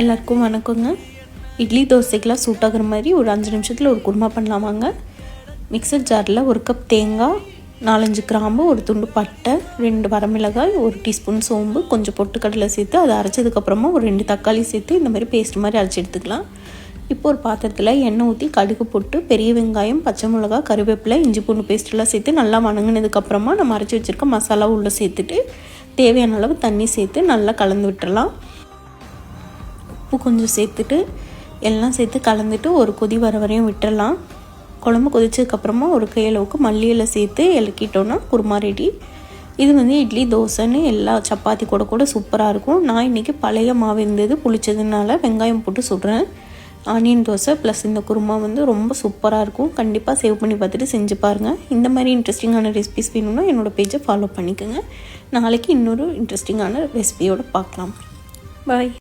எல்லாருக்கும் வணக்கங்க. இட்லி தோசைக்கெலாம் சூட் ஆகிற மாதிரி ஒரு 5 நிமிஷத்தில் ஒரு குருமா பண்ணலாம் வாங்க. மிக்சர் ஜாரில் 1 கப் தேங்காய், 4-5 கிராம்பு, ஒரு துண்டு பட்டை, 2 வரமிளகாய், 1 டீஸ்பூன் சோம்பு, கொஞ்சம் பொட்டுக்கடலை சேர்த்து அதை அரைச்சதுக்கப்புறமா ஒரு 2 தக்காளி சேர்த்து இந்த மாதிரி பேஸ்ட் மாதிரி அரைச்சி எடுத்துக்கலாம். இப்போ ஒரு பாத்திரத்தில் எண்ணெய் ஊற்றி கடுகு போட்டு பெரிய வெங்காயம், பச்சை மிளகா, கருவேப்பிலை, இஞ்சி பூண்டு பேஸ்ட்டெல்லாம் சேர்த்து நல்லா வணங்கினதுக்கப்புறமா நம்ம அரைச்சி வச்சுருக்க மசாலா உள்ளே சேர்த்துட்டு தேவையான அளவு தண்ணி சேர்த்து நல்லா கலந்து விட்டுறலாம். உப்பு கொஞ்சம் சேர்த்துட்டு எல்லாம் சேர்த்து கலந்துட்டு ஒரு கொதி வர வரையும் விட்டுறலாம். குழம்பு கொதிச்சதுக்கப்புறமா ஒரு கையளவுக்கு மல்லி இலை சேர்த்து இலக்கிட்டோன்னா குருமா ரெடி. இது இட்லி தோசைன்னு எல்லா சப்பாத்தி கூட சூப்பராக இருக்கும். நான் இன்றைக்கி பழைய மாவு இருந்தது புளிச்சதுனால வெங்காயம் போட்டு சுடுறேன். ஆனியன் தோசை ப்ளஸ் இந்த குருமா ரொம்ப சூப்பராக இருக்கும். கண்டிப்பாக சேவ் பண்ணி பார்த்துட்டு செஞ்சு பாருங்கள். இந்த மாதிரி இன்ட்ரெஸ்டிங்கான ரெசிபிஸ் வேணும்னா என்னோடய பேஜை ஃபாலோ பண்ணிக்கோங்க. நாளைக்கு இன்னொரு இன்ட்ரெஸ்டிங்கான ரெசிபியோடு பார்க்கலாம். பாய்.